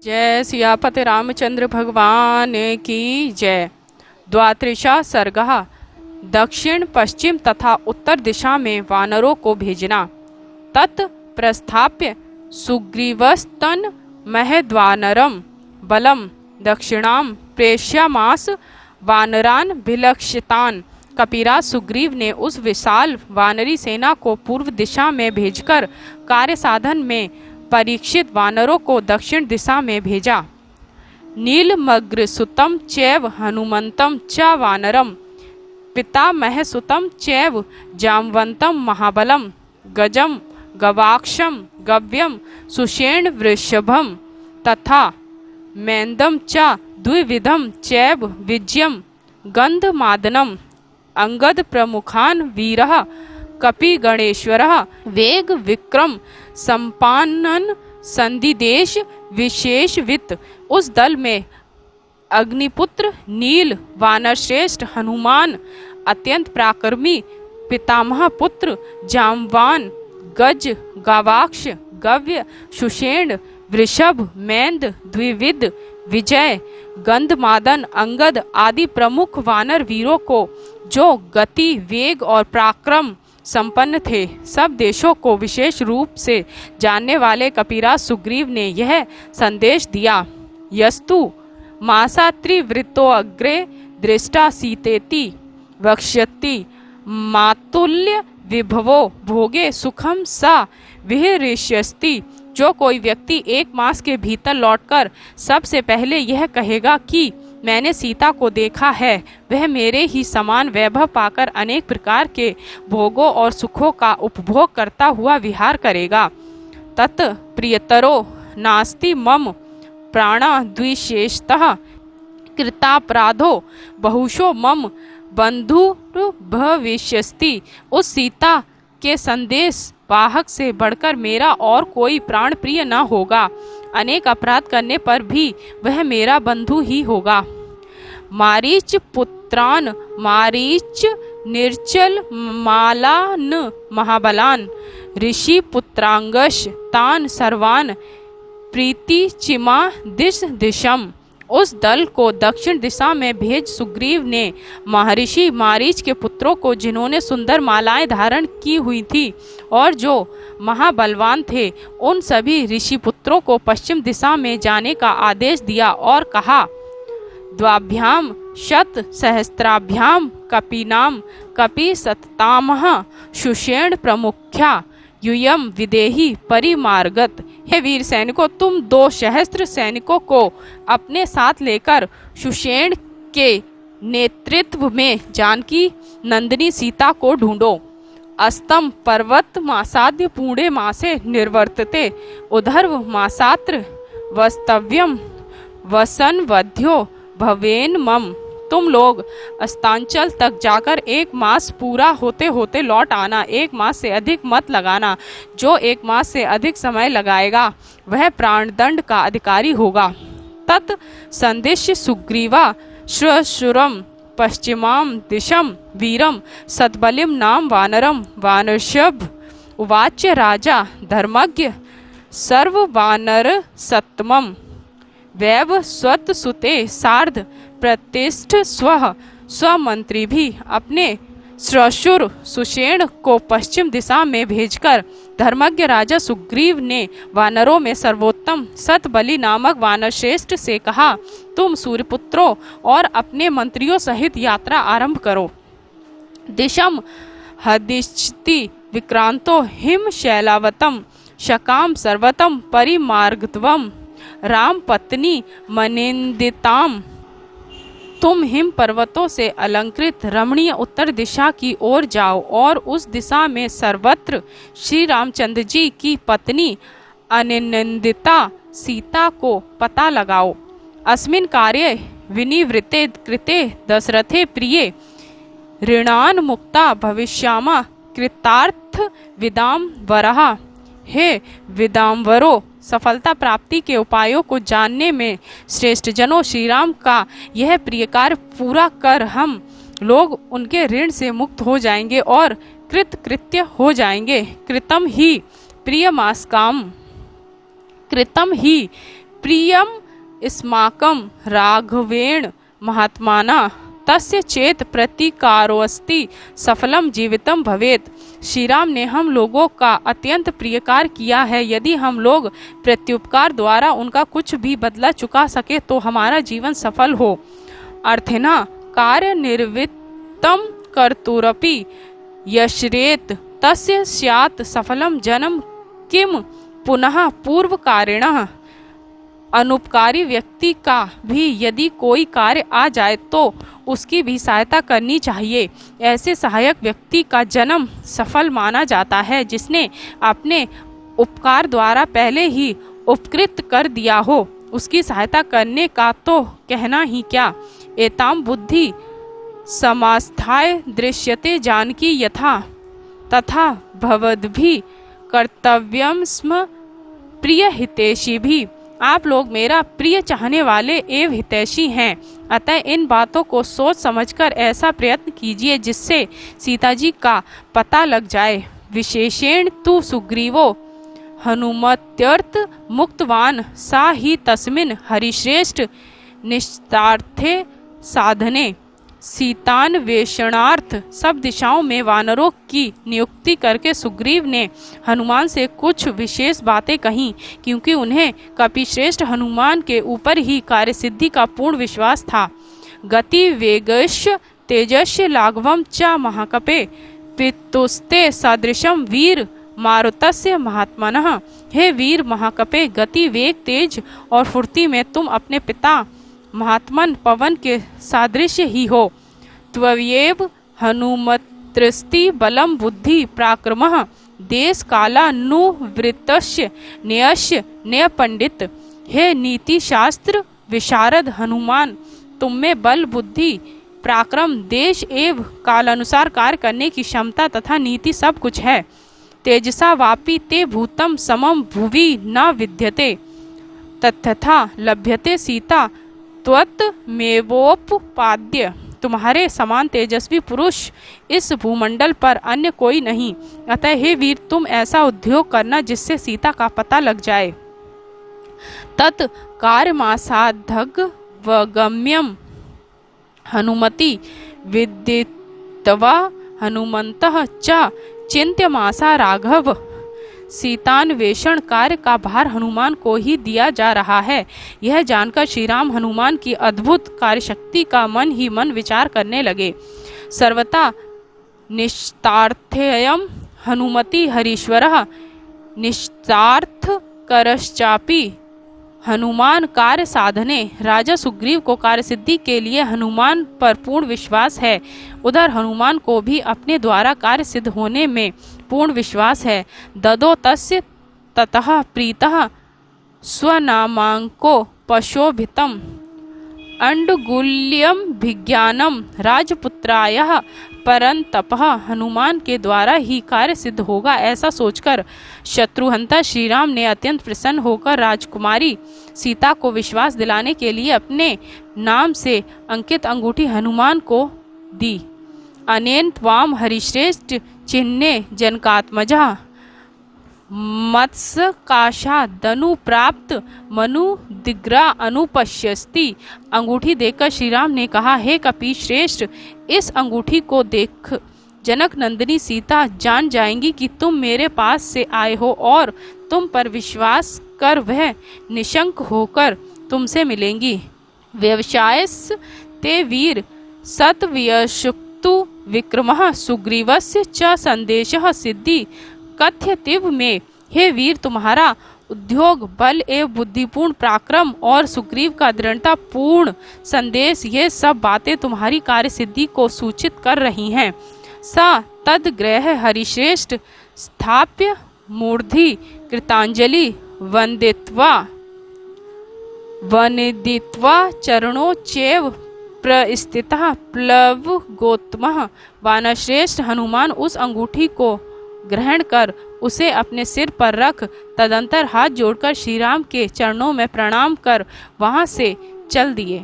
जय सियापति रामचंद्र भगवान की जय। द्वात्रिशा सर्गः। दक्षिण पश्चिम तथा उत्तर दिशा में वानरों को भेजना। तत् प्रस्थाप्य सुग्रीवस्तन महद्वानरम बलम दक्षिणाम प्रेष्यामास वानरान भिलक्षितान। कपिराज सुग्रीव ने उस विशाल वानरी सेना को पूर्व दिशा में भेजकर कार्य साधन में परीक्षित वानरों को दक्षिण दिशा में भेजा। नीलमग्रसुतम चैव हनुमंतम च वानरम पितामहसुतम चैव जामवंतम महाबलम गजम गवाक्षम गव्यम सुषेण वृषभम तथा मैंदम च द्विविधम चैव विजयम गंधमादनम अंगद प्रमुखान वीरः कपि गणेश्वरः वेग विक्रम संपानन संधिदेश विशेषवित। उस दल में अग्निपुत्र नील वानरश्रेष्ठ हनुमान अत्यंत पराक्रमी पितामह पुत्र जामवान गज गवाक्ष गव्य सुषेण वृषभ मैंद द्विविध विजय गंधमादन अंगद आदि प्रमुख वानर वीरों को जो गति वेग और पराक्रम संपन्न थे। सब देशों को विशेष रूप से जानने वाले कपिराज सुग्रीव ने यह संदेश दिया। यस्तु मासात्रिवृतो अग्रे दृष्टा सीतेति वक्ष्यति मातुल्य विभवो भोगे सुखम सा विहरिष्यस्ति। जो कोई व्यक्ति 1 मास के भीतर लौटकर सबसे पहले यह कहेगा कि मैंने सीता को देखा है, वह मेरे ही समान वैभव पाकर अनेक प्रकार के भोगों और सुखों का उपभोग करता हुआ विहार करेगा। तत् प्रियतरो नास्ति मम प्राणा द्विशेषतः कृतापराधो बहुशो मम बंधुर्भविष्यस्ति। उस सीता के संदेश वाहक से बढ़कर मेरा और कोई प्राण प्रिय न होगा। अनेक अपराध करने पर भी वह मेरा बंधु ही होगा। मारीच पुत्रान मारीच निर्चल मालान महाबलान ऋषि पुत्रांगश तान सर्वान प्रीति चिमा दिश दिशम। उस दल को दक्षिण दिशा में भेज सुग्रीव ने महर्षि मारीच के पुत्रों को, जिन्होंने सुंदर मालाएं धारण की हुई थी और जो महाबलवान थे, उन सभी ऋषि पुत्रों को पश्चिम दिशा में जाने का आदेश दिया और कहा, द्वाभ्याम शत सहस्त्राभ्याम कपीनाम कपि सततामह सुषेण प्रमुख्या यूयम विदेही परिमार्गत। हे वीर सैनिकों, तुम 2 सहस्त्र सैनिकों को अपने साथ लेकर सुषेण के नेतृत्व में जानकी नंदिनी सीता को ढूंढो। अस्तम पर्वत मासाद्य पुणे मासे निर्वर्तते उधर्व मासात्र वस्तव्यम वसनवध्यो भवेन मम। तुम लोग अस्तांचल तक जाकर 1 मास पूरा होते होते लौट आना। 1 मास से अधिक मत लगाना। जो 1 मास से अधिक समय लगाएगा वह प्राणदंड का अधिकारी होगा। तत् संदेश सुग्रीवा श्रुरम पश्चिमाम दिशम वीरम सतबलिम नाम वानरम वानरषभ उवाच राजा धर्मज्ञ सर्व वानर सत्तमम वैव स्वत सुते सार्ध प्रतिष्ठ स्वमंत्री भी। अपने श्वशुर सुषेण को पश्चिम दिशा में भेजकर धर्मज्ञ राजा सुग्रीव ने वानरों में सर्वोत्तम सतबली नामक वानरश्रेष्ठ से कहा, तुम सूर्यपुत्रों और अपने मंत्रियों सहित यात्रा आरंभ करो। दिशम हदिष्टि विक्रांतो हिम शैलावतम शकाम सर्वतम परिमार्गत्वम राम पत्नी मनिंदिताम। तुम हिम पर्वतों से अलंकृत रमणीय उत्तर दिशा की ओर जाओ और उस दिशा में सर्वत्र श्री रामचंद्र जी की पत्नी अनिंदिता सीता को पता लगाओ। अस्मिन् कार्ये विनिवृते कृते दशरथे प्रिये ऋणान मुक्ता भविष्यामा कृतार्थ विदाम वरः। हे विदाम्वरो, सफलता प्राप्ति के उपायों को जानने में श्रेष्ठ जनों, श्री राम का यह प्रिय कार्य पूरा कर हम लोग उनके ऋण से मुक्त हो जाएंगे और कृतकृत्य हो जाएंगे। कृतम ही प्रियम अस्माकं राघवेण महात्माना तस्य चेत प्रतिकारोस्ति सफलम जीवितम भवेत। श्री राम ने हम लोगों का अत्यंत प्रियकार किया है। यदि हम लोग प्रत्युपकार द्वारा उनका कुछ भी बदला चुका सके तो हमारा जीवन सफल हो। अर्थिना कार्य निर्वृत्तम कर्तुरपि यश्रेत तस्य स्यात् सफलम जन्म किम पुनः पूर्व कारिणः। अनुपकारी व्यक्ति का भी यदि कोई कार्य आ जाए तो उसकी भी सहायता करनी चाहिए। ऐसे सहायक व्यक्ति का जन्म सफल माना जाता है जिसने अपने उपकार द्वारा पहले ही उपकृत कर दिया हो। उसकी सहायता करने का तो कहना ही क्या। एताम बुद्धि समास्थाय दृश्यते जानकी यथा तथा भवद्भि कर्तव्यम स्म प्रिय हितैषी भी। आप लोग मेरा प्रिय चाहने वाले एवं हितैषी हैं, अतः इन बातों को सोच समझकर ऐसा प्रयत्न कीजिए जिससे सीता जी का पता लग जाए। विशेषेण तु सुग्रीवो हनुमत्यर्थ मुक्तवान सा ही तस्मिन् हरिश्रेष्ठ निश्चार्थे साधने सीतान्वेषणार्थ। सब दिशाओं में वानरों की नियुक्ति करके सुग्रीव ने हनुमान से कुछ विशेष बातें कहीं, क्योंकि उन्हें कपिश्रेष्ठ हनुमान के ऊपर ही कार्यसिद्धि का पूर्ण विश्वास था। गति वेगस्य तेजस्य लाघवम च महाकपे पितुस्ते सदृशम वीर मारुतस्य महात्मनः। हे वीर महाकपे, गति वेग तेज और फुर्ती में तुम अपने पिता महात्मन पवन के सादृश्य ही हो। त्वयैव हनुमत्रस्ति बलम बुद्धि पराक्रमः देश कालानुवृत्तस्य न्यस्य न्याय पंडित। हे नीति शास्त्र विशारद हनुमान, तुम में बल बुद्धि पराक्रम देश एवं कालानुसार कार्य करने की क्षमता तथा नीति सब कुछ है। तेजसा वापि ते भूतम समम भुवि न विद्यते तथा लभ्यते सीता त्वत्मेवोपपाद्य। तुम्हारे समान तेजस्वी पुरुष इस भूमंडल पर अन्य कोई नहीं, अतः हे वीर तुम ऐसा उद्योग करना जिससे सीता का पता लग जाए। तत् कार्यमासाधगवगम्यं हनुमति विदित्वा हनुमन्तः च चिन्त्यमासा राघव। सीतान्वेषण कार्य का भार हनुमान को ही दिया जा रहा है। यह जानकर श्री राम हनुमान की अद्भुत कार्यशक्ति का मन ही मन विचार करने लगे। सर्वथा निश्चार्थेयं हनुमति हरीश्वरः निश्चार्थ करश्चापि हनुमान कार्य साधने। राजा सुग्रीव को कार्य सिद्धि के लिए हनुमान पर पूर्ण विश्वास है। उधर हनुमान को भी अपने द्वारा कार्य सिद्ध होने में पूर्ण विश्वास है। ददो तस्य ततः प्रीतः स्वनामांको पशोभितम अंडगुल्यम विज्ञानम राजपुत्रायः परंतपः। हनुमान के द्वारा ही कार्य सिद्ध होगा ऐसा सोचकर शत्रुहंता श्री राम ने अत्यंत प्रसन्न होकर राजकुमारी सीता को विश्वास दिलाने के लिए अपने नाम से अंकित अंगूठी हनुमान को दी। अनेन त्वाम हरिश्रेष्ठ चिन्हे जनकात्मजा मत्स्यकाशादनु प्राप्त मनु दिग्रा अनुपश्यस्ति। अंगूठी देखकर श्री राम ने कहा, हे कपि श्रेष्ठ, इस अंगूठी को देख जनक नंदिनी सीता जान जाएंगी कि तुम मेरे पास से आए हो और तुम पर विश्वास कर वह निशंक होकर तुमसे मिलेंगी। व्यवसायस ते वीर सत्व्यशुक्तु विक्रमः सुग्रीवस्य च संदेशः सिद्धि कथ्यतिव में। हे वीर, तुम्हारा उद्योग बल एवं बुद्धिपूर्ण पराक्रम और सुग्रीव का दृढ़ता पूर्ण संदेश, ये सब बातें तुम्हारी कार्य सिद्धि को सूचित कर रही हैं। सा तद्ग्रह हरिश्रेष्ठ स्थाप्य मूर्धि कृतांजलि वंदित्वा चरणों चैव प्रस्थितः प्लव गोत्मः। वानरश्रेष्ठ हनुमान उस अंगूठी को ग्रहण कर उसे अपने सिर पर रख तदंतर हाथ जोड़कर श्री राम के चरणों में प्रणाम कर वहां से चल दिए।